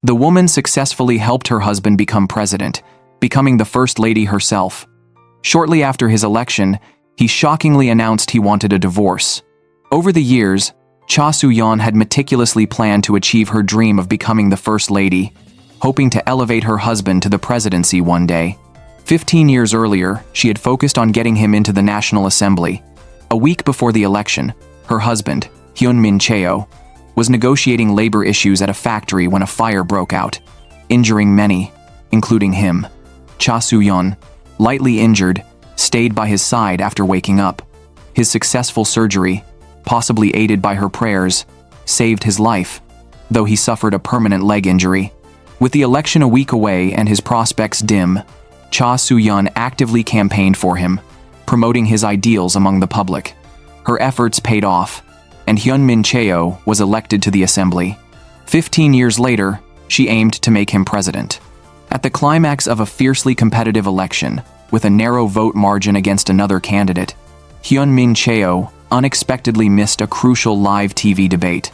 The woman successfully helped her husband become president, becoming the first lady herself. Shortly after his election, he shockingly announced he wanted a divorce. Over the years, Cha Soo-yeon had meticulously planned to achieve her dream of becoming the first lady, hoping to elevate her husband to the presidency one day. 15 years earlier, she had focused on getting him into the National Assembly. A week before the election, her husband, Hyun-min Cheo, was negotiating labor issues at a factory when a fire broke out, injuring many, including him. Cha Soo-yeon, lightly injured, stayed by his side after waking up. His successful surgery, possibly aided by her prayers, saved his life, though he suffered a permanent leg injury. With the election a week away and his prospects dim, Cha Soo-yeon actively campaigned for him, promoting his ideals among the public. Her efforts paid off, and Hyun-min Cheo was elected to the assembly. 15 years later, she aimed to make him president. At the climax of a fiercely competitive election, with a narrow vote margin against another candidate, Hyun-min Cheo unexpectedly missed a crucial live TV debate.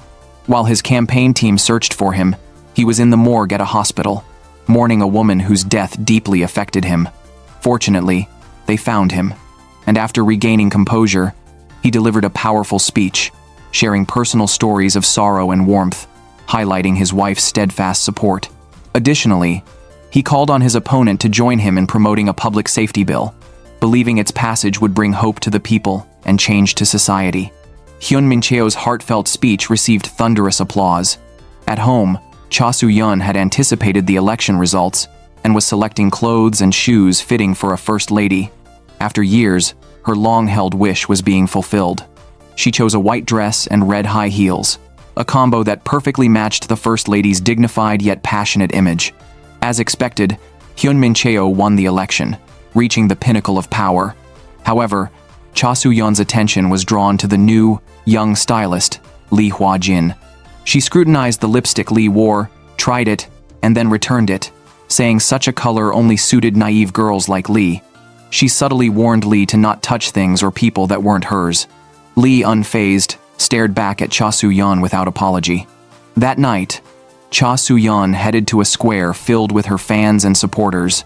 While his campaign team searched for him, he was in the morgue at a hospital, mourning a woman whose death deeply affected him. Fortunately, they found him, and after regaining composure, he delivered a powerful speech, sharing personal stories of sorrow and warmth, highlighting his wife's steadfast support. Additionally, he called on his opponent to join him in promoting a public safety bill, believing its passage would bring hope to the people and change to society. Hyun-min Cheo's heartfelt speech received thunderous applause. At home, Cha Soo-yeon had anticipated the election results and was selecting clothes and shoes fitting for a first lady. After years, her long-held wish was being fulfilled. She chose a white dress and red high heels, a combo that perfectly matched the first lady's dignified yet passionate image. As expected, Hyun-min Cheo won the election, reaching the pinnacle of power. However, Cha Soo-yeon's attention was drawn to the new, young stylist, Lee Hwa-jin. She scrutinized the lipstick Lee wore, tried it, and then returned it, saying such a color only suited naive girls like Lee. She subtly warned Lee to not touch things or people that weren't hers. Lee, unfazed, stared back at Cha Soo-yeon without apology. That night, Cha Soo-yeon headed to a square filled with her fans and supporters,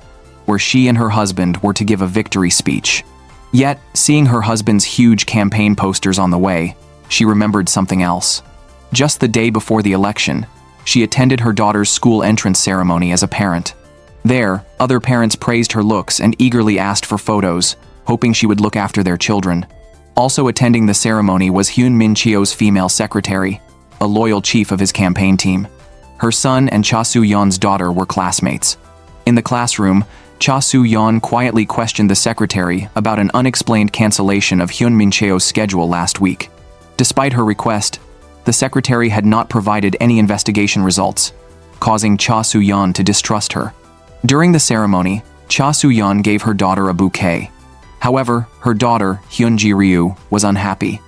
where she and her husband were to give a victory speech. Yet, seeing her husband's huge campaign posters on the way, she remembered something else. Just the day before the election, she attended her daughter's school entrance ceremony as a parent. There, other parents praised her looks and eagerly asked for photos, hoping she would look after their children. Also attending the ceremony was Hyun-min Cheo's female secretary, a loyal chief of his campaign team. Her son and Cha Soo-yeon's daughter were classmates. In the classroom, Cha Soo-yeon quietly questioned the secretary about an unexplained cancellation of Hyun-min Cheo's schedule last week. Despite her request, the secretary had not provided any investigation results, causing Cha Soo-yeon to distrust her. During the ceremony, Cha Soo-yeon gave her daughter a bouquet. However, her daughter, Hyun-ji-ryu, was unhappy,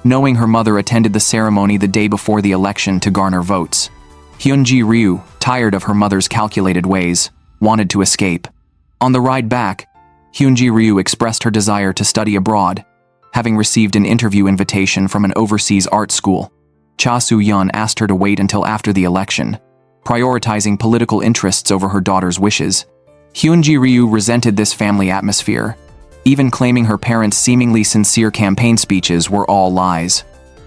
knowing her mother attended the ceremony the day before the election to garner votes. Hyun-ji-ryu, tired of her mother's calculated ways, wanted to escape. On the ride back, Hyun-ji-ryu expressed her desire to study abroad, having received an interview invitation from an overseas art school. Cha Soo-yeon asked her to wait until after the election, prioritizing political interests over her daughter's wishes. Hyun-ji-ryu resented this family atmosphere, even claiming her parents' seemingly sincere campaign speeches were all lies.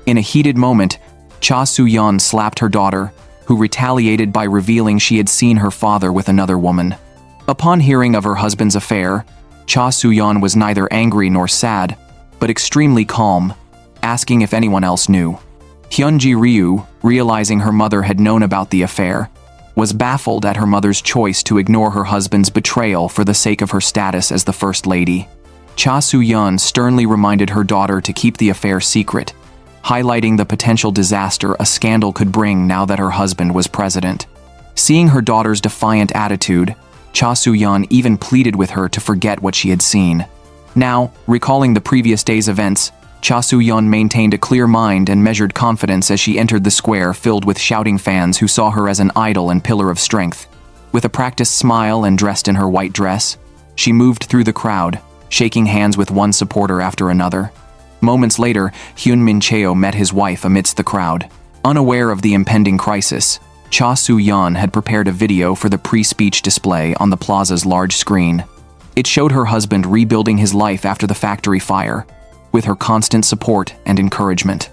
In a heated moment, Cha Soo-yeon slapped her daughter, who retaliated by revealing she had seen her father with another woman. Upon hearing of her husband's affair, Cha Soo-yeon was neither angry nor sad, but extremely calm, asking if anyone else knew. Hyun-ji-ryu, realizing her mother had known about the affair, was baffled at her mother's choice to ignore her husband's betrayal for the sake of her status as the First Lady. Cha Soo-yeon sternly reminded her daughter to keep the affair secret, highlighting the potential disaster a scandal could bring now that her husband was president. Seeing her daughter's defiant attitude, Cha Soo-yeon even pleaded with her to forget what she had seen. Now, recalling the previous day's events, Cha Soo-yeon maintained a clear mind and measured confidence as she entered the square filled with shouting fans who saw her as an idol and pillar of strength. With a practiced smile and dressed in her white dress, she moved through the crowd, shaking hands with one supporter after another. Moments later, Hyun-min Cheo met his wife amidst the crowd. Unaware of the impending crisis, Cha Soo-yeon had prepared a video for the pre-speech display on the plaza's large screen. It showed her husband rebuilding his life after the factory fire, with her constant support and encouragement.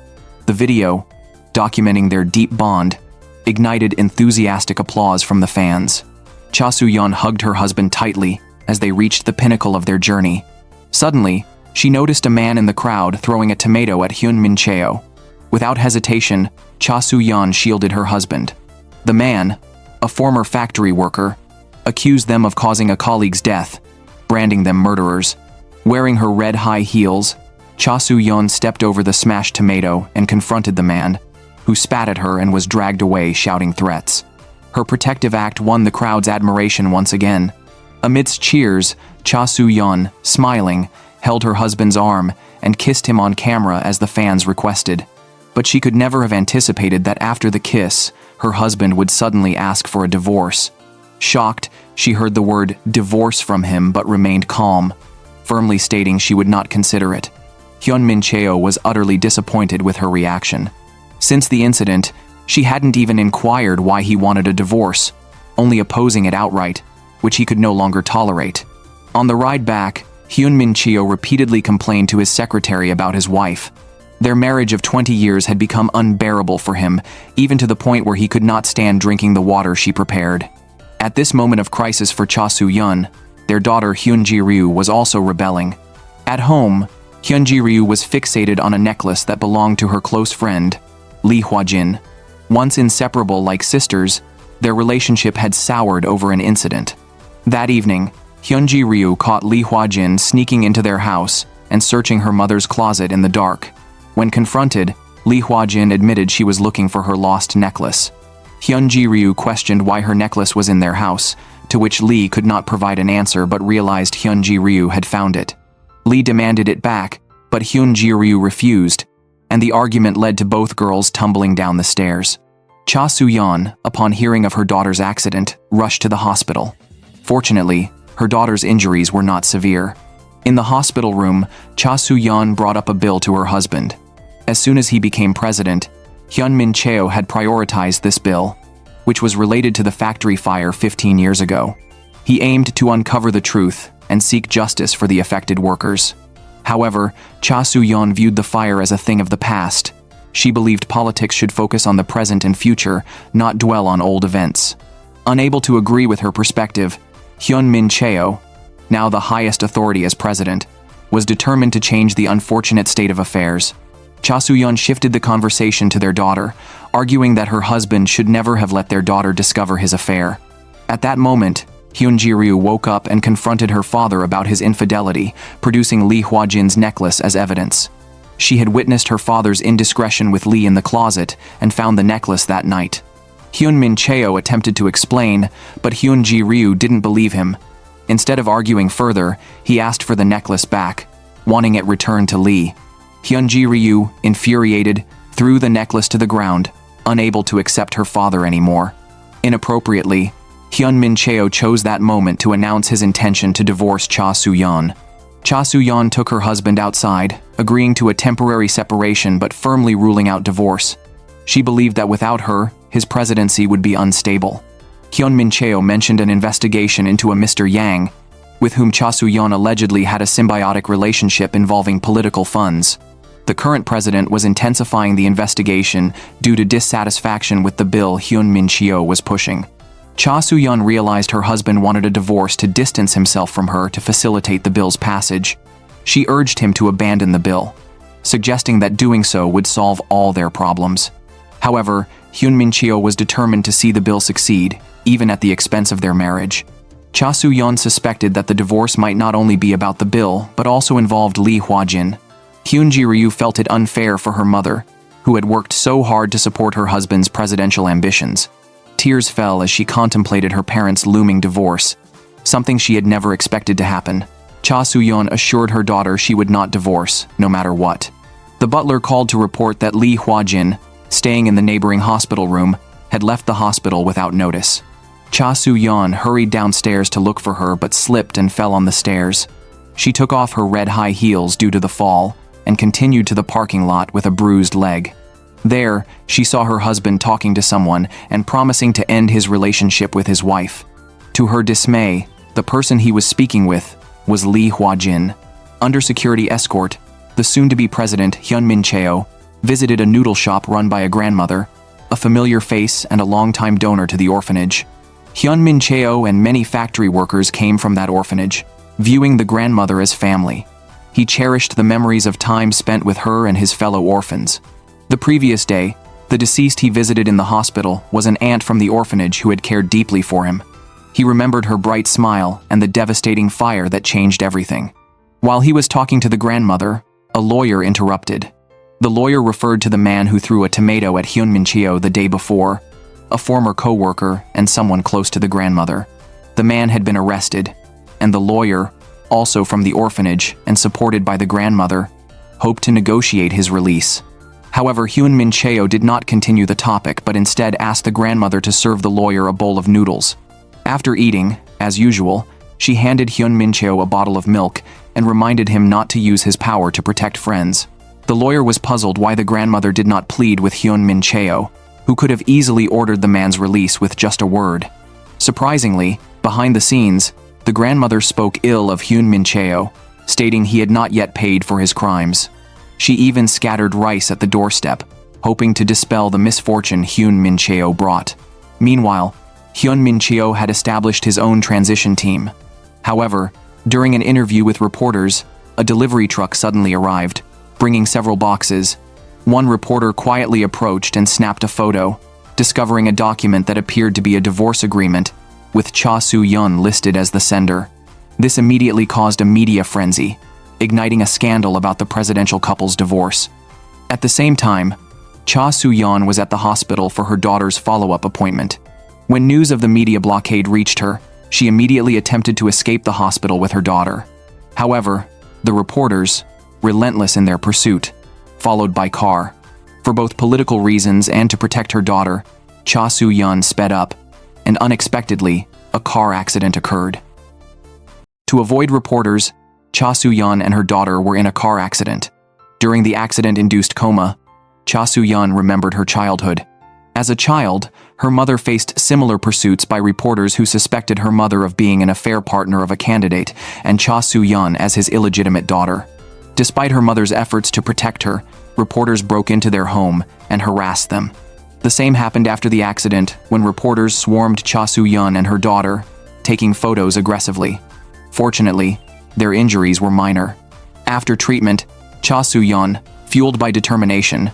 The video, documenting their deep bond, ignited enthusiastic applause from the fans. Cha Soo-yeon hugged her husband tightly as they reached the pinnacle of their journey. Suddenly, she noticed a man in the crowd throwing a tomato at Hyun Min Cheo. Without hesitation, Cha Soo-yeon shielded her husband. The man, a former factory worker, accused them of causing a colleague's death, branding them murderers. Wearing her red high heels, Cha Soo-yeon stepped over the smashed tomato and confronted the man, who spat at her and was dragged away shouting threats. Her protective act won the crowd's admiration once again. Amidst cheers, Cha Soo-yeon, smiling, held her husband's arm and kissed him on camera as the fans requested. But she could never have anticipated that after the kiss, her husband would suddenly ask for a divorce. Shocked, she heard the word divorce from him but remained calm, firmly stating she would not consider it. Hyun Min Cheo was utterly disappointed with her reaction. Since the incident, she hadn't even inquired why he wanted a divorce, only opposing it outright, which he could no longer tolerate. On the ride back, Hyun Min Cheo repeatedly complained to his secretary about his wife. Their marriage of 20 years had become unbearable for him, even to the point where he could not stand drinking the water she prepared. At this moment of crisis for Cha Soo-yeon, their daughter Hyun Ji-ryu was also rebelling. At home, Hyun Ji-ryu was fixated on a necklace that belonged to her close friend, Lee Hwa-jin. Once inseparable like sisters, their relationship had soured over an incident. That evening, Hyun Ji-ryu caught Lee Hwa-jin sneaking into their house and searching her mother's closet in the dark. When confronted, Lee Hwa-jin admitted she was looking for her lost necklace. Hyun Ji-ryu questioned why her necklace was in their house, to which Lee could not provide an answer but realized Hyun Ji-ryu had found it. Lee demanded it back, but Hyun Ji-ryu refused, and the argument led to both girls tumbling down the stairs. Cha Soo-yeon, upon hearing of her daughter's accident, rushed to the hospital. Fortunately, her daughter's injuries were not severe. In the hospital room, Cha Soo-yeon brought up a bill to her husband. As soon as he became president, Hyun Min Cheo had prioritized this bill, which was related to the factory fire 15 years ago. He aimed to uncover the truth and seek justice for the affected workers. However, Cha Soo-yeon viewed the fire as a thing of the past. She believed politics should focus on the present and future, not dwell on old events. Unable to agree with her perspective, Hyun Min Cheo, now the highest authority as president, was determined to change the unfortunate state of affairs. Cha Soo-yeon shifted the conversation to their daughter, arguing that her husband should never have let their daughter discover his affair. At that moment, Hyun Ji-ryu woke up and confronted her father about his infidelity, producing Lee Hwa-jin's necklace as evidence. She had witnessed her father's indiscretion with Lee in the closet and found the necklace that night. Hyun Min Cheo attempted to explain, but Hyun Ji-ryu didn't believe him. Instead of arguing further, he asked for the necklace back, wanting it returned to Lee. Hyun Ji-ryu, infuriated, threw the necklace to the ground, unable to accept her father anymore. Inappropriately, Hyun Min Cheo chose that moment to announce his intention to divorce Cha Soo-yeon. Cha Soo-yeon took her husband outside, agreeing to a temporary separation but firmly ruling out divorce. She believed that without her, his presidency would be unstable. Hyun Min Cheo mentioned an investigation into a Mr. Yang, with whom Cha Soo-yeon allegedly had a symbiotic relationship involving political funds. The current president was intensifying the investigation due to dissatisfaction with the bill Hyun Min Cheo was pushing. Cha Soo-yeon realized her husband wanted a divorce to distance himself from her to facilitate the bill's passage. She urged him to abandon the bill, suggesting that doing so would solve all their problems. However, Hyun Min Cheo was determined to see the bill succeed, even at the expense of their marriage. Cha Soo-yeon suspected that the divorce might not only be about the bill, but also involved Lee Hwa-jin. Hyun Ji-ryu felt it unfair for her mother, who had worked so hard to support her husband's presidential ambitions. Tears fell as she contemplated her parents' looming divorce, something she had never expected to happen. Cha Soo-yeon assured her daughter she would not divorce, no matter what. The butler called to report that Lee Hwa-jin, staying in the neighboring hospital room, had left the hospital without notice. Cha Soo-yeon hurried downstairs to look for her but slipped and fell on the stairs. She took off her red high heels due to the fall and continued to the parking lot with a bruised leg. There, she saw her husband talking to someone and promising to end his relationship with his wife. To her dismay, the person he was speaking with was Lee Hwa-jin. Under security escort, the soon-to-be president Hyun Min-cheo visited a noodle shop run by a grandmother, a familiar face and a longtime donor to the orphanage. Hyun Min-cheo and many factory workers came from that orphanage, viewing the grandmother as family. He cherished the memories of time spent with her and his fellow orphans. The previous day, the deceased he visited in the hospital was an aunt from the orphanage who had cared deeply for him. He remembered her bright smile and the devastating fire that changed everything. While he was talking to the grandmother, a lawyer interrupted. The lawyer referred to the man who threw a tomato at Hyun Min-cheo the day before, a former co-worker and someone close to the grandmother. The man had been arrested, and the lawyer, also from the orphanage and supported by the grandmother, hoped to negotiate his release. However, Hyun Min-cheo did not continue the topic but instead asked the grandmother to serve the lawyer a bowl of noodles. After eating, as usual, she handed Hyun Min-cheo a bottle of milk and reminded him not to use his power to protect friends. The lawyer was puzzled why the grandmother did not plead with Hyun Min-cheo, who could have easily ordered the man's release with just a word. Surprisingly, behind the scenes, the grandmother spoke ill of Hyun Min-cheo, stating he had not yet paid for his crimes. She even scattered rice at the doorstep, hoping to dispel the misfortune Hyun Min-cheo brought. Meanwhile, Hyun Min-cheo had established his own transition team. However, during an interview with reporters, a delivery truck suddenly arrived, bringing several boxes. One reporter quietly approached and snapped a photo, discovering a document that appeared to be a divorce agreement, with Cha Soo-yeon listed as the sender. This immediately caused a media frenzy, igniting a scandal about the presidential couple's divorce. At the same time, Cha Soo-yeon was at the hospital for her daughter's follow-up appointment. When news of the media blockade reached her, she immediately attempted to escape the hospital with her daughter. However, the reporters, relentless in their pursuit, followed by car. For both political reasons and to protect her daughter, Cha Soo-yeon sped up, and unexpectedly, a car accident occurred. To avoid reporters, Cha Soo-yeon and her daughter were in a car accident. During the accident-induced coma, Cha Soo-yeon remembered her childhood. As a child, her mother faced similar pursuits by reporters who suspected her mother of being an affair partner of a candidate and Cha Soo-yeon as his illegitimate daughter. Despite her mother's efforts to protect her, reporters broke into their home and harassed them. The same happened after the accident when reporters swarmed Cha Soo-yeon and her daughter, taking photos aggressively. Fortunately, their injuries were minor. After treatment, Cha Soo-yeon, fueled by determination,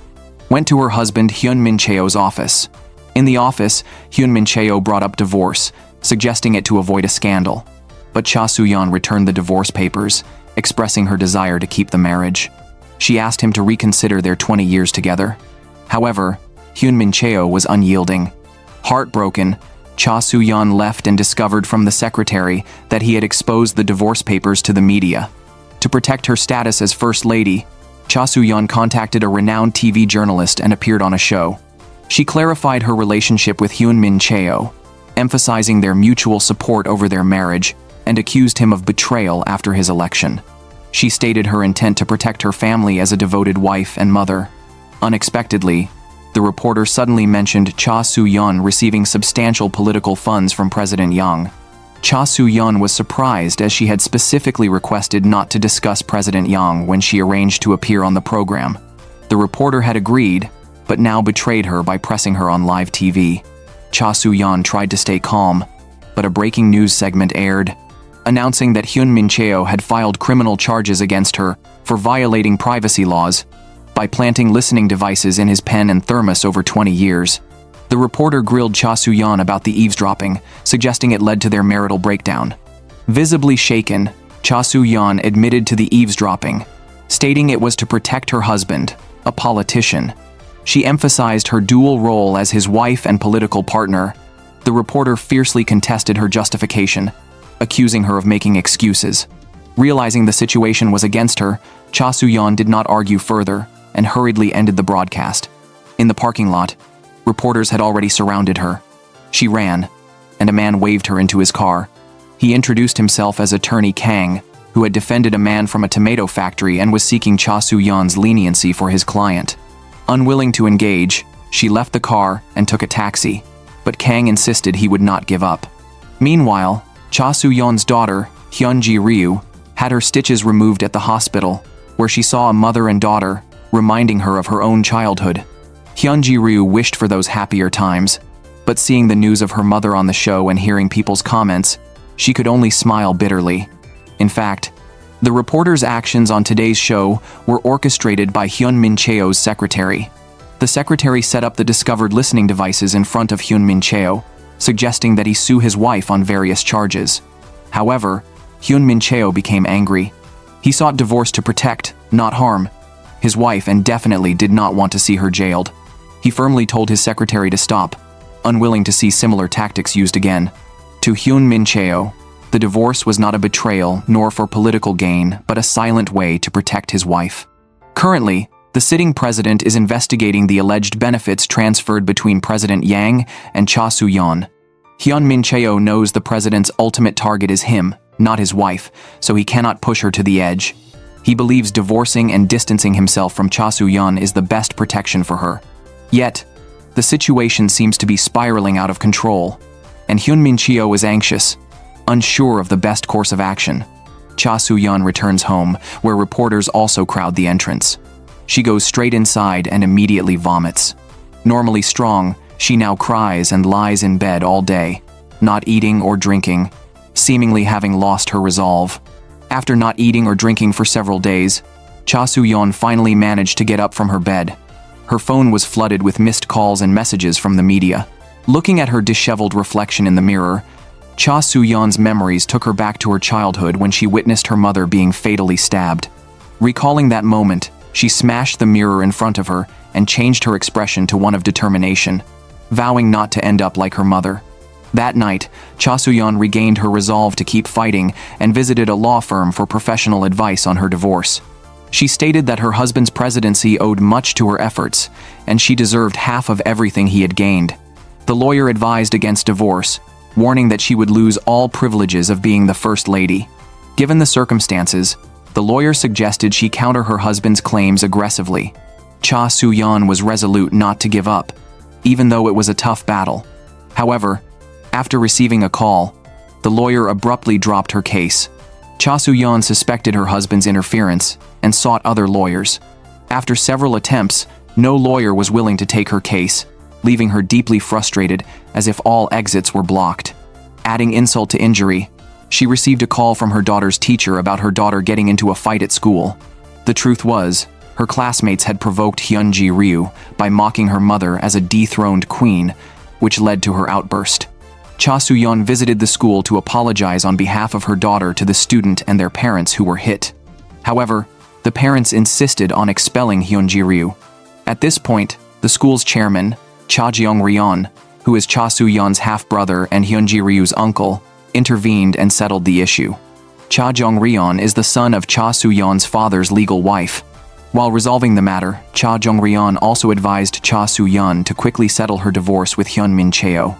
went to her husband Hyun Min-cheo's office. In the office, Hyun Min-cheo brought up divorce, suggesting it to avoid a scandal. But Cha Soo-yeon returned the divorce papers, expressing her desire to keep the marriage. She asked him to reconsider their 20 years together. However, Hyun Min-cheo was unyielding. Heartbroken, Cha Soo-yeon left and discovered from the secretary that he had exposed the divorce papers to the media. To protect her status as First Lady, Cha Soo-yeon contacted a renowned TV journalist and appeared on a show. She clarified her relationship with Hyun Min-cheo, emphasizing their mutual support over their marriage, and accused him of betrayal after his election. She stated her intent to protect her family as a devoted wife and mother. Unexpectedly, the reporter suddenly mentioned Cha Soo-yeon receiving substantial political funds from President Yang. Cha Soo-yeon was surprised as she had specifically requested not to discuss President Yang when she arranged to appear on the program. The reporter had agreed, but now betrayed her by pressing her on live TV. Cha Soo-yeon tried to stay calm, but a breaking news segment aired, announcing that Hyun Min-cheo had filed criminal charges against her for violating privacy laws by planting listening devices in his pen and thermos over 20 years. The reporter grilled Cha Soo-yeon about the eavesdropping, suggesting it led to their marital breakdown. Visibly shaken, Cha Soo-yeon admitted to the eavesdropping, stating it was to protect her husband, a politician. She emphasized her dual role as his wife and political partner. The reporter fiercely contested her justification, accusing her of making excuses. Realizing the situation was against her, Cha Soo-yeon did not argue further and hurriedly ended the broadcast. In the parking lot, reporters had already surrounded her. She ran, and a man waved her into his car. He introduced himself as Attorney Kang, who had defended a man from a tomato factory and was seeking Cha Soo-yeon's leniency for his client. Unwilling to engage, she left the car and took a taxi, but Kang insisted he would not give up. Meanwhile, Cha Soo-yeon's daughter, Hyun-ji-ryu, had her stitches removed at the hospital, where she saw a mother and daughter, reminding her of her own childhood. Hyun-ji-ryu wished for those happier times, but seeing the news of her mother on the show and hearing people's comments, she could only smile bitterly. In fact, the reporter's actions on today's show were orchestrated by Hyun Min-cheo's secretary. The secretary set up the discovered listening devices in front of Hyun Min-cheo, suggesting that he sue his wife on various charges. However, Hyun Min-cheo became angry. He sought divorce to protect, not harm, his wife and definitely did not want to see her jailed. He firmly told his secretary to stop, unwilling to see similar tactics used again. To Hyun Min-cheo, the divorce was not a betrayal nor for political gain, but a silent way to protect his wife. Currently, the sitting president is investigating the alleged benefits transferred between President Yang and Cha Soo-yeon. Hyun Min-cheo knows the president's ultimate target is him, not his wife, so he cannot push her to the edge. He believes divorcing and distancing himself from Cha Soo-yeon is the best protection for her. Yet, the situation seems to be spiraling out of control, and Hyun Min-cheo is anxious, unsure of the best course of action. Cha Soo-yeon returns home, where reporters also crowd the entrance. She goes straight inside and immediately vomits. Normally strong, she now cries and lies in bed all day, not eating or drinking, seemingly having lost her resolve. After not eating or drinking for several days, Cha Soo-yeon finally managed to get up from her bed. Her phone was flooded with missed calls and messages from the media. Looking at her disheveled reflection in the mirror, Cha Soo-yeon's memories took her back to her childhood when she witnessed her mother being fatally stabbed. Recalling that moment, she smashed the mirror in front of her and changed her expression to one of determination, vowing not to end up like her mother. That night, Cha Soo-yeon regained her resolve to keep fighting and visited a law firm for professional advice on her divorce. She stated that her husband's presidency owed much to her efforts, and she deserved half of everything he had gained. The lawyer advised against divorce, warning that she would lose all privileges of being the first lady. Given the circumstances, the lawyer suggested she counter her husband's claims aggressively. Cha Soo-yeon was resolute not to give up, even though it was a tough battle. However, after receiving a call, the lawyer abruptly dropped her case. Cha Soo-yeon suspected her husband's interference and sought other lawyers. After several attempts, no lawyer was willing to take her case, leaving her deeply frustrated as if all exits were blocked. Adding insult to injury, she received a call from her daughter's teacher about her daughter getting into a fight at school. The truth was, her classmates had provoked Hyun-ji-ryu by mocking her mother as a dethroned queen, which led to her outburst. Cha Soo-yeon visited the school to apologize on behalf of her daughter to the student and their parents who were hit. However, the parents insisted on expelling Hyun-ji-ryu. At this point, the school's chairman, Cha Jeong-ryeon, who is Cha Soo-yeon's half-brother and Hyun-ji-ryu's uncle, intervened and settled the issue. Cha Jeong-ryeon is the son of Cha Soo-yeon's father's legal wife. While resolving the matter, Cha Jeong-ryeon also advised Cha Soo-yeon to quickly settle her divorce with Hyun Min-cheo.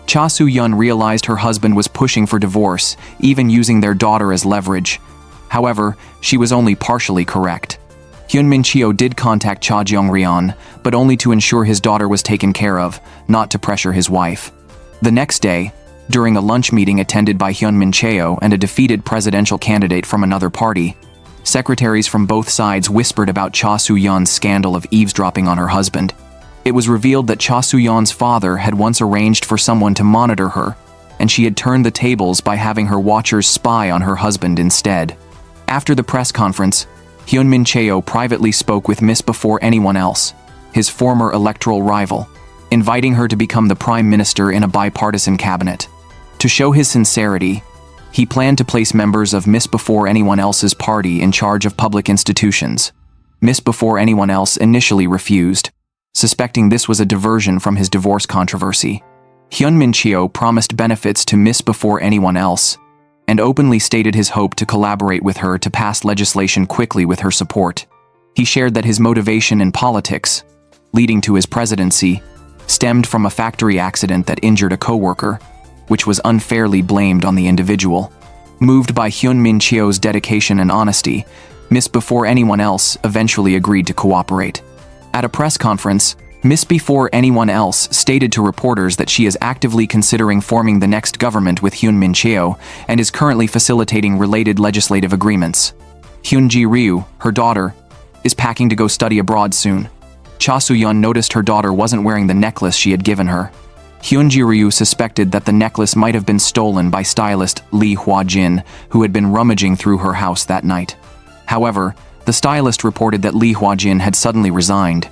Cha Soo-yeon realized her husband was pushing for divorce, even using their daughter as leverage. However, she was only partially correct. Hyun Min-cheo did contact Cha Jeong-ryeon, but only to ensure his daughter was taken care of, not to pressure his wife. The next day, during a lunch meeting attended by Hyun Min-cheo and a defeated presidential candidate from another party, secretaries from both sides whispered about Cha Soo-yeon's scandal of eavesdropping on her husband. It was revealed that Cha Soo-yeon's father had once arranged for someone to monitor her, and she had turned the tables by having her watchers spy on her husband instead. After the press conference, Hyun Min-cheo privately spoke with Miss Before Anyone Else, his former electoral rival, inviting her to become the prime minister in a bipartisan cabinet. To show his sincerity, he planned to place members of Miss Before Anyone Else's party in charge of public institutions. Miss Before Anyone Else initially refused, suspecting this was a diversion from his divorce controversy. Hyun Min-cheo promised benefits to Miss Before Anyone Else, and openly stated his hope to collaborate with her to pass legislation quickly with her support. He shared that his motivation in politics, leading to his presidency, stemmed from a factory accident that injured a co-worker, which was unfairly blamed on the individual. Moved by Hyun Min-cheo's dedication and honesty, Miss Before Anyone Else eventually agreed to cooperate. At a press conference, Miss before anyone else stated to reporters that she is actively considering forming the next government with Hyun Min-cheo and is currently facilitating related legislative agreements. Hyun Ji-ryu, her daughter, is packing to go study abroad soon. Cha Soo-yeon noticed her daughter wasn't wearing the necklace she had given her. Hyun Ji-ryu suspected that the necklace might have been stolen by stylist Lee Hwa-jin, who had been rummaging through her house that night. However, the stylist reported that Lee Hwa-jin had suddenly resigned.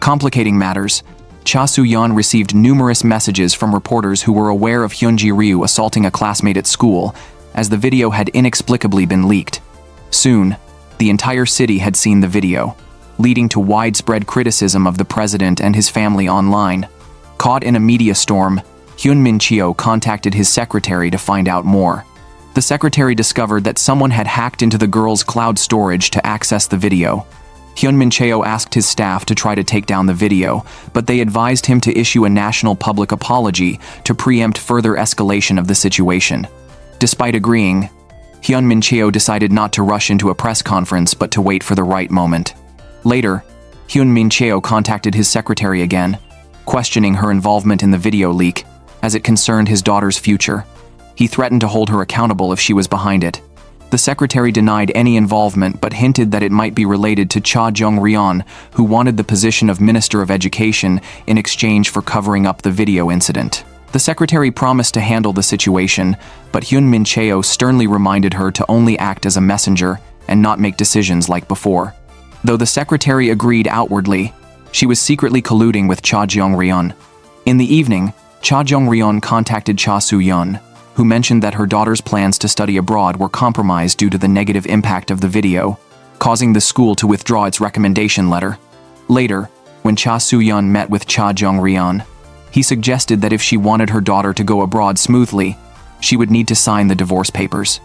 Complicating matters, Cha Soo-yeon received numerous messages from reporters who were aware of Hyun Ji-ryu assaulting a classmate at school, as the video had inexplicably been leaked. Soon, the entire city had seen the video, leading to widespread criticism of the president and his family online. Caught in a media storm, Hyun Min-cheo contacted his secretary to find out more. The secretary discovered that someone had hacked into the girl's cloud storage to access the video. Hyun Min-cheo asked his staff to try to take down the video, but they advised him to issue a national public apology to preempt further escalation of the situation. Despite agreeing, Hyun Min-cheo decided not to rush into a press conference but to wait for the right moment. Later, Hyun Min-cheo contacted his secretary again, questioning her involvement in the video leak, as it concerned his daughter's future. He threatened to hold her accountable if she was behind it. The secretary denied any involvement but hinted that it might be related to Cha Jong-ryeon, who wanted the position of Minister of Education in exchange for covering up the video incident. The secretary promised to handle the situation, but Hyun Min-cheo sternly reminded her to only act as a messenger and not make decisions like before. Though the secretary agreed outwardly, she was secretly colluding with Cha Jong-ryeon. In the evening, Cha Jong-ryeon contacted Cha Soo-yeon, who mentioned that her daughter's plans to study abroad were compromised due to the negative impact of the video, causing the school to withdraw its recommendation letter. Later, when Cha Soo-yeon met with Cha Jong-ryeon, he suggested that if she wanted her daughter to go abroad smoothly, she would need to sign the divorce papers.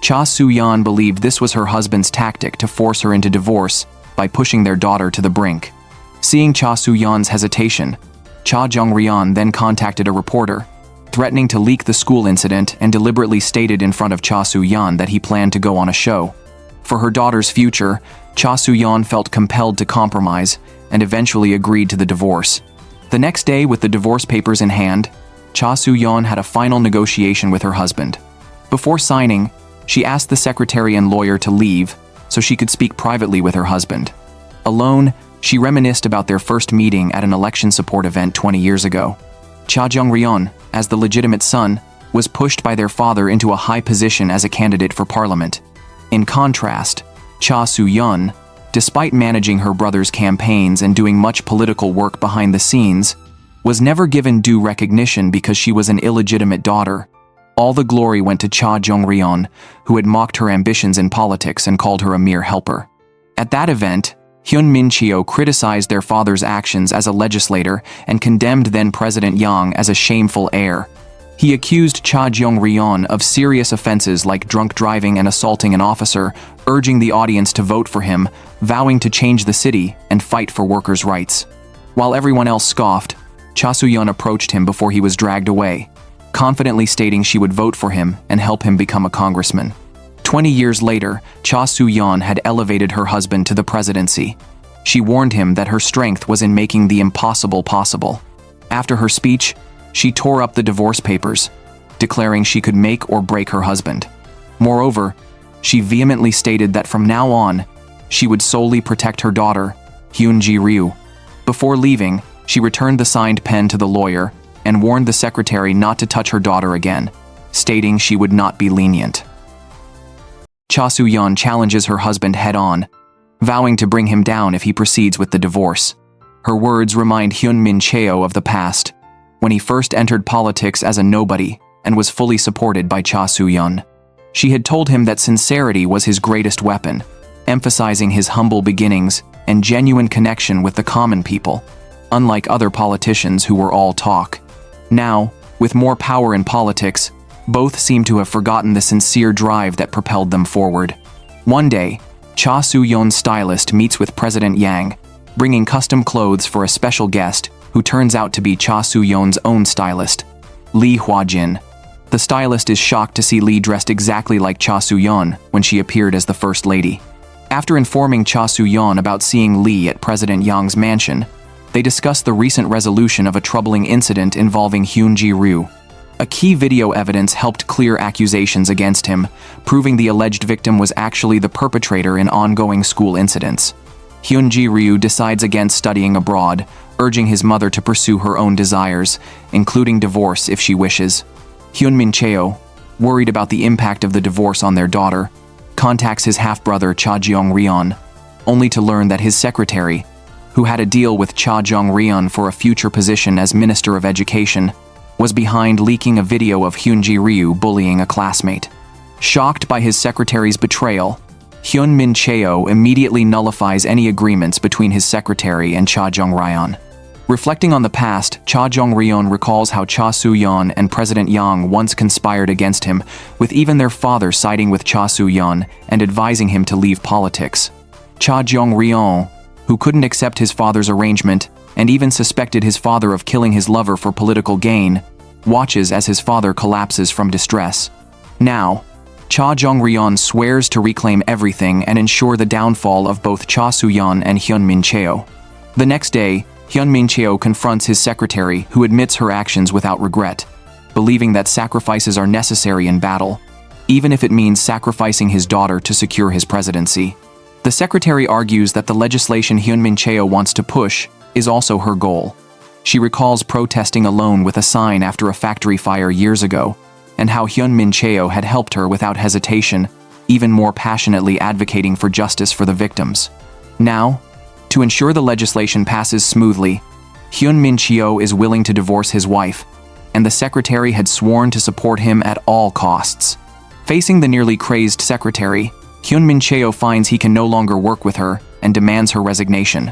Cha Soo-yeon believed this was her husband's tactic to force her into divorce by pushing their daughter to the brink. Seeing Cha Soo-yeon's hesitation, Cha Jong-ryeon then contacted a reporter, threatening to leak the school incident, and deliberately stated in front of Cha Soo-yeon that he planned to go on a show. For her daughter's future, Cha Soo-yeon felt compelled to compromise and eventually agreed to the divorce. The next day, with the divorce papers in hand, Cha Soo-yeon had a final negotiation with her husband. Before signing, she asked the secretary and lawyer to leave so she could speak privately with her husband. Alone, she reminisced about their first meeting at an election support event 20 years ago. Cha Jong-ryeon, as the legitimate son, was pushed by their father into a high position as a candidate for parliament. In contrast, Cha Soo-yeon, despite managing her brother's campaigns and doing much political work behind the scenes, was never given due recognition because she was an illegitimate daughter. All the glory went to Cha Jong-ryeon, who had mocked her ambitions in politics and called her a mere helper. At that event, Hyun Min-cheo criticized their father's actions as a legislator and condemned then-President Yang as a shameful heir. He accused Cha Jong-ryeon of serious offenses like drunk driving and assaulting an officer, urging the audience to vote for him, vowing to change the city and fight for workers' rights. While everyone else scoffed, Cha Soo-yeon approached him before he was dragged away, confidently stating she would vote for him and help him become a congressman. 20 years later, Cha Soo-yeon had elevated her husband to the presidency. She warned him that her strength was in making the impossible possible. After her speech, she tore up the divorce papers, declaring she could make or break her husband. Moreover, she vehemently stated that from now on, she would solely protect her daughter, Hyun Ji-ryu. Before leaving, she returned the signed pen to the lawyer and warned the secretary not to touch her daughter again, stating she would not be lenient. Cha Soo-yeon challenges her husband head-on, vowing to bring him down if he proceeds with the divorce. Her words remind Hyun Min-cheo of the past, when he first entered politics as a nobody and was fully supported by Cha Soo-yeon. She had told him that sincerity was his greatest weapon, emphasizing his humble beginnings and genuine connection with the common people, unlike other politicians who were all talk. Now, with more power in politics, both seem to have forgotten the sincere drive that propelled them forward. One day, Cha Soo-yeon's stylist meets with President Yang, bringing custom clothes for a special guest who turns out to be Cha Soo-yeon's own stylist, Lee Hwa-jin. The stylist is shocked to see Lee dressed exactly like Cha Soo-yeon when she appeared as the First Lady. After informing Cha Soo-yeon about seeing Lee at President Yang's mansion, they discuss the recent resolution of a troubling incident involving Hyun Ji-ryu. A key video evidence helped clear accusations against him, proving the alleged victim was actually the perpetrator in ongoing school incidents. Hyun Ji-ryu decides against studying abroad, urging his mother to pursue her own desires, including divorce if she wishes. Hyun Min-cheo, worried about the impact of the divorce on their daughter, contacts his half-brother Cha Jong-ryeon, only to learn that his secretary, who had a deal with Cha Jong-ryeon for a future position as Minister of Education, was behind leaking a video of Hyun Ji-ryu bullying a classmate. Shocked by his secretary's betrayal, Hyun Min-cheo immediately nullifies any agreements between his secretary and Cha Jong-ryeon. Reflecting on the past, Cha Jong-ryeon recalls how Cha Soo-yeon and President Yang once conspired against him, with even their father siding with Cha Soo-yeon and advising him to leave politics. Cha Jong-ryeon, who couldn't accept his father's arrangement and even suspected his father of killing his lover for political gain, watches as his father collapses from distress. Now, Cha Jong-ryeon swears to reclaim everything and ensure the downfall of both Cha Soo-yeon and Hyun Min-cheo. The next day, Hyun Min-cheo confronts his secretary, who admits her actions without regret, believing that sacrifices are necessary in battle, even if it means sacrificing his daughter to secure his presidency. The secretary argues that the legislation Hyun Min-cheo wants to push is also her goal. She recalls protesting alone with a sign after a factory fire years ago, and how Hyun Min-cheo had helped her without hesitation, even more passionately advocating for justice for the victims. Now, to ensure the legislation passes smoothly, Hyun Min-cheo is willing to divorce his wife, and the secretary had sworn to support him at all costs. Facing the nearly crazed secretary, Hyun Min-cheo finds he can no longer work with her and demands her resignation.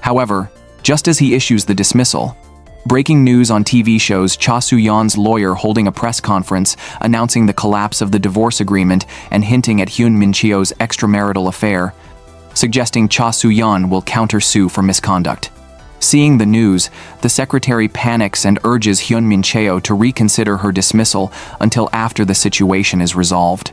However, just as he issues the dismissal, breaking news on TV shows Cha Soo-yeon's lawyer holding a press conference announcing the collapse of the divorce agreement and hinting at Hyun Min-cheo's extramarital affair, suggesting Cha Soo-yeon will counter-sue for misconduct. Seeing the news, the secretary panics and urges Hyun Min-cheo to reconsider her dismissal until after the situation is resolved.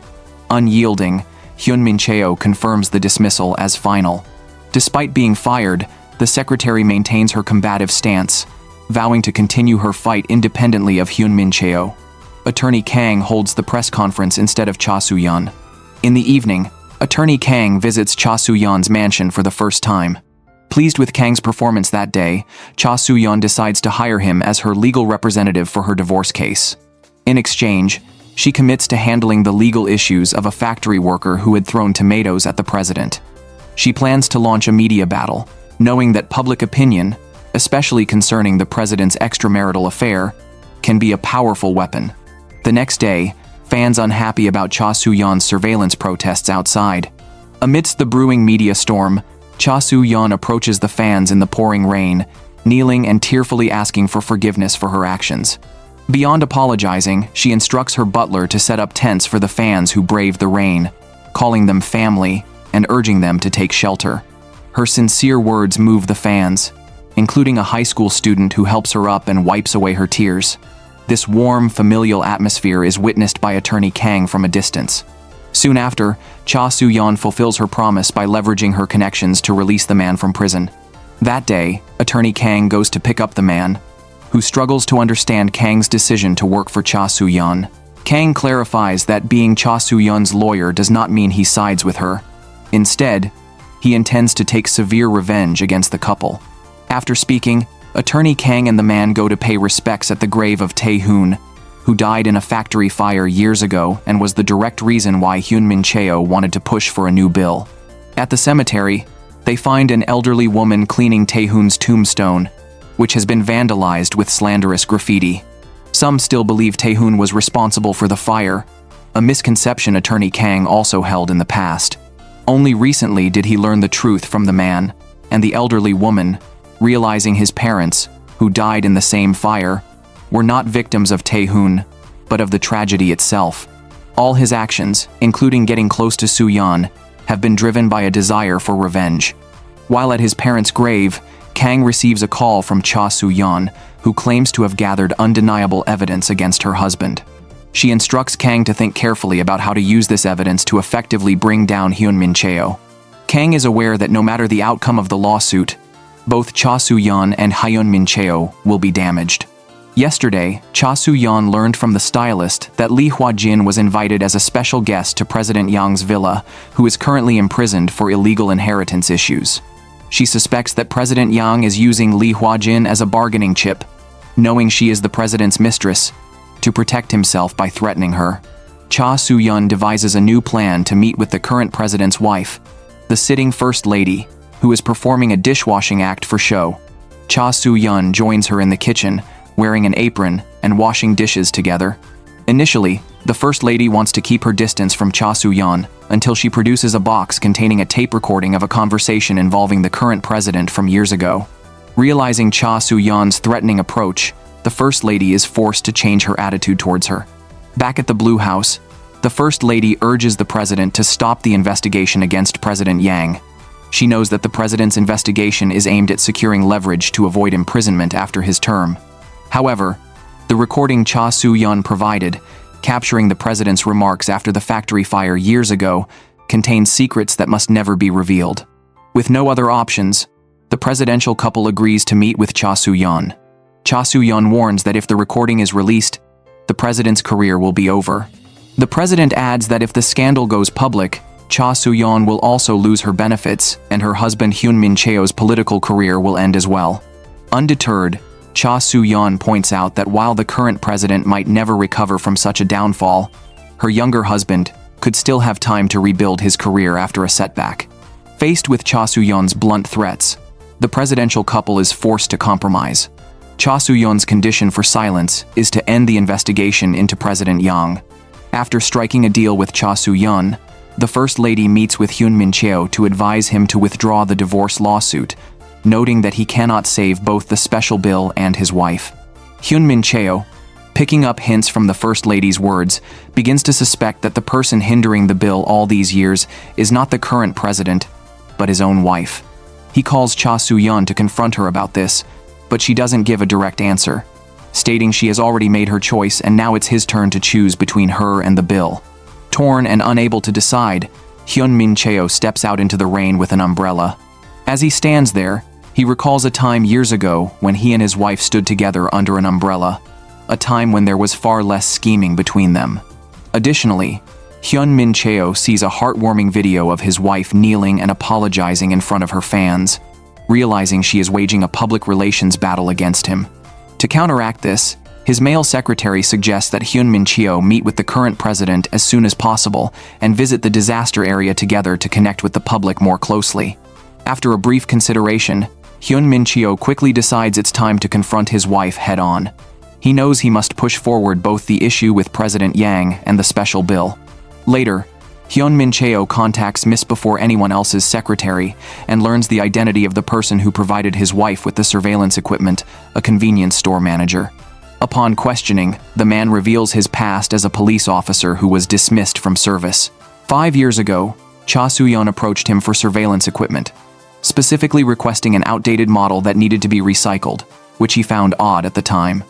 Unyielding, Hyun Min-cheo confirms the dismissal as final. Despite being fired, the secretary maintains her combative stance, vowing to continue her fight independently of Hyun Min-cheo. Attorney Kang holds the press conference instead of Cha Soo-yeon. In the evening, Attorney Kang visits Cha Soo-yeon's mansion for the first time. Pleased with Kang's performance that day, Cha Soo-yeon decides to hire him as her legal representative for her divorce case. In exchange, she commits to handling the legal issues of a factory worker who had thrown tomatoes at the president. She plans to launch a media battle, knowing that public opinion, especially concerning the president's extramarital affair, can be a powerful weapon. The next day, fans unhappy about Cha Soo-yeon's surveillance protests outside. Amidst the brewing media storm, Cha Soo-yeon approaches the fans in the pouring rain, kneeling and tearfully asking for forgiveness for her actions. Beyond apologizing, she instructs her butler to set up tents for the fans who braved the rain, calling them family and urging them to take shelter. Her sincere words move the fans, including a high school student who helps her up and wipes away her tears. This warm, familial atmosphere is witnessed by Attorney Kang from a distance. Soon after, Cha Soo-yeon fulfills her promise by leveraging her connections to release the man from prison. That day, Attorney Kang goes to pick up the man, who struggles to understand Kang's decision to work for Cha Soo-yeon. Kang clarifies that being Cha Soo-yeon's lawyer does not mean he sides with her. Instead, he intends to take severe revenge against the couple. After speaking, Attorney Kang and the man go to pay respects at the grave of Tae-hoon, who died in a factory fire years ago and was the direct reason why Hyun Min-cheo wanted to push for a new bill. At the cemetery, they find an elderly woman cleaning Tae-hoon's tombstone, which has been vandalized with slanderous graffiti. Some still believe Tae-hoon was responsible for the fire, a misconception Attorney Kang also held in the past. Only recently did he learn the truth from the man and the elderly woman, realizing his parents, who died in the same fire, were not victims of Tae-hoon, but of the tragedy itself. All his actions, including getting close to Soo-yeon, have been driven by a desire for revenge. While at his parents' grave, Kang receives a call from Cha Soo-yeon, who claims to have gathered undeniable evidence against her husband. She instructs Kang to think carefully about how to use this evidence to effectively bring down Hyun Min-cheo. Kang is aware that no matter the outcome of the lawsuit, both Cha Soo-yeon and Hyun Min Cheo will be damaged. Yesterday, Cha Soo-yeon learned from the stylist that Lee Hwa-jin was invited as a special guest to President Yang's villa, who is currently imprisoned for illegal inheritance issues. She suspects that President Yang is using Lee Hwa-jin as a bargaining chip, knowing she is the president's mistress, to protect himself by threatening her. Cha Soo-yeon devises a new plan to meet with the current president's wife, the sitting first lady, who is performing a dishwashing act for show. Cha Soo-yeon joins her in the kitchen, wearing an apron and washing dishes together. Initially, the First Lady wants to keep her distance from Cha Soo-yeon until she produces a box containing a tape recording of a conversation involving the current president from years ago. Realizing Cha Soo-yeon's threatening approach, the First Lady is forced to change her attitude towards her. Back at the Blue House, the First Lady urges the president to stop the investigation against President Yang. She knows that the president's investigation is aimed at securing leverage to avoid imprisonment after his term. However, the recording Cha Soo-yeon provided, capturing the president's remarks after the factory fire years ago, contains secrets that must never be revealed. With no other options, the presidential couple agrees to meet with Cha Soo-yeon. Cha Soo-yeon warns that if the recording is released, the president's career will be over. The president adds that if the scandal goes public, Cha Soo-yeon will also lose her benefits, and her husband Hyun Min Cheo's political career will end as well. Undeterred, Cha Soo-yeon points out that while the current president might never recover from such a downfall, her younger husband could still have time to rebuild his career after a setback. Faced with Cha Soo-yeon's blunt threats, the presidential couple is forced to compromise. Cha Soo-yeon's condition for silence is to end the investigation into President Yang. After striking a deal with Cha Soo-yeon, the First Lady meets with Hyun Min Cheo to advise him to withdraw the divorce lawsuit, noting that he cannot save both the special bill and his wife. Hyun Min Cheo, picking up hints from the First Lady's words, begins to suspect that the person hindering the bill all these years is not the current president, but his own wife. He calls Cha Soo-yeon to confront her about this, but she doesn't give a direct answer, stating she has already made her choice and now it's his turn to choose between her and the bill. Torn and unable to decide, Hyun Min Cheo steps out into the rain with an umbrella. As he stands there, he recalls a time years ago when he and his wife stood together under an umbrella, a time when there was far less scheming between them. Additionally, Hyun Min Cheo sees a heartwarming video of his wife kneeling and apologizing in front of her fans, realizing she is waging a public relations battle against him. To counteract this, his male secretary suggests that Hyun Min Cheo meet with the current president as soon as possible and visit the disaster area together to connect with the public more closely. After a brief consideration, Hyun Min Cheo quickly decides it's time to confront his wife head-on. He knows he must push forward both the issue with President Yang and the special bill. Later, Hyun Min Cheo contacts Miss before anyone else's secretary and learns the identity of the person who provided his wife with the surveillance equipment, a convenience store manager. Upon questioning, the man reveals his past as a police officer who was dismissed from service. 5 years ago, Cha Soo-yeon approached him for surveillance equipment, specifically requesting an outdated model that needed to be recycled, which he found odd at the time.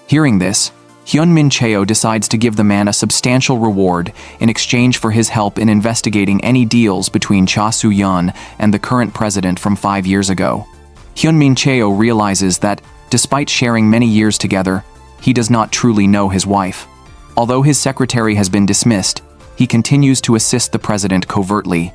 Hearing this, Hyun Min Cheo decides to give the man a substantial reward in exchange for his help in investigating any deals between Cha Soo-yeon and the current president from 5 years ago. Hyun Min Cheo realizes that, despite sharing many years together, he does not truly know his wife. Although his secretary has been dismissed, he continues to assist the president covertly.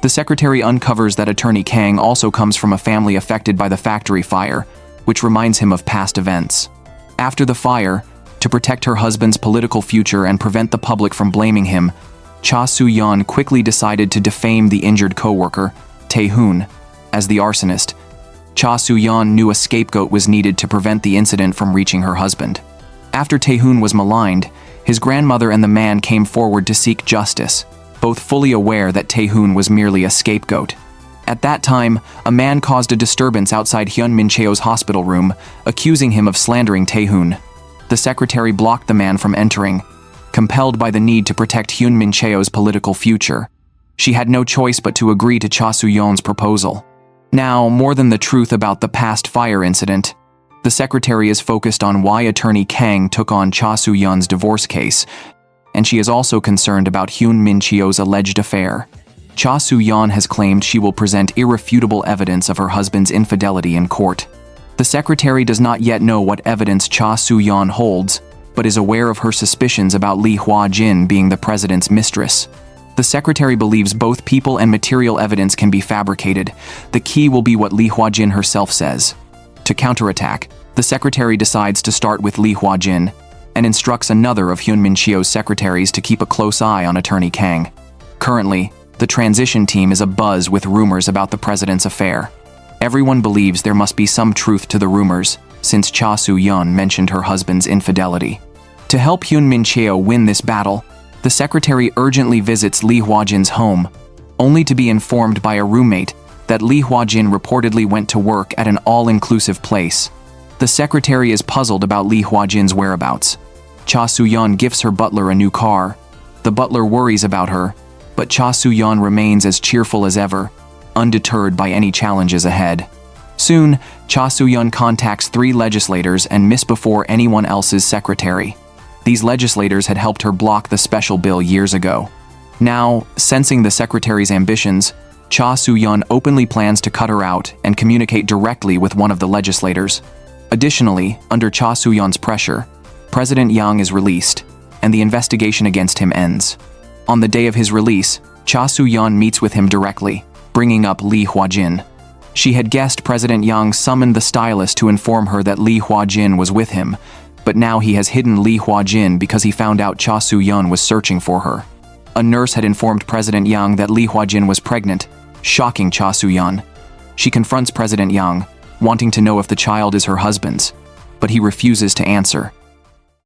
The secretary uncovers that attorney Kang also comes from a family affected by the factory fire, which reminds him of past events. After the fire, to protect her husband's political future and prevent the public from blaming him, Cha Soo-yeon quickly decided to defame the injured co-worker, Tae-hoon, as the arsonist. Cha Soo-yeon knew a scapegoat was needed to prevent the incident from reaching her husband. After Tae-hoon was maligned, his grandmother and the man came forward to seek justice, both fully aware that Tae-hoon was merely a scapegoat. At that time, a man caused a disturbance outside Hyun Min Cheo's hospital room, accusing him of slandering Tae-hoon. The secretary blocked the man from entering, compelled by the need to protect Hyun Min Cheo's political future. She had no choice but to agree to Cha Soo-yeon's proposal. Now, more than the truth about the past fire incident, the secretary is focused on why attorney Kang took on Cha Soo-yeon's divorce case, and she is also concerned about Hyun Min Cheo's alleged affair. Cha Soo-yeon has claimed she will present irrefutable evidence of her husband's infidelity in court. The secretary does not yet know what evidence Cha Soo-yeon holds, but is aware of her suspicions about Lee Hwa-jin being the president's mistress. The secretary believes both people and material evidence can be fabricated. The key will be what Lee Hwa-jin herself says. To counterattack, the secretary decides to start with Lee Hwa-jin and instructs another of Hyun Min-cheo's secretaries to keep a close eye on attorney Kang. Currently, the transition team is abuzz with rumors about the president's affair. Everyone believes there must be some truth to the rumors, since Cha Soo-yeon mentioned her husband's infidelity. To help Hyun Min-cheo win this battle, the secretary urgently visits Lee Hwa-jin's home, only to be informed by a roommate that Lee Hwa-jin reportedly went to work at an all-inclusive place. The secretary is puzzled about Lee Hwa-jin's whereabouts. Cha Soo-yeon gifts her butler a new car. The butler worries about her, but Cha Soo-yeon remains as cheerful as ever, undeterred by any challenges ahead. Soon, Cha Soo-yeon contacts 3 legislators and miss before anyone else's secretary. These legislators had helped her block the special bill years ago. Now, sensing the secretary's ambitions, Cha Soo-yeon openly plans to cut her out and communicate directly with one of the legislators. Additionally, under Cha Soo-yeon's pressure, President Yang is released, and the investigation against him ends. On the day of his release, Cha Soo-yeon meets with him directly, bringing up Lee Hwa-jin. She had guessed President Yang summoned the stylist to inform her that Lee Hwa-jin was with him, but now he has hidden Lee Hwa-jin because he found out Cha Soo-yeon was searching for her. A nurse had informed President Yang that Lee Hwa-jin was pregnant, shocking Cha Soo-yeon. She confronts President Yang, wanting to know if the child is her husband's, but he refuses to answer.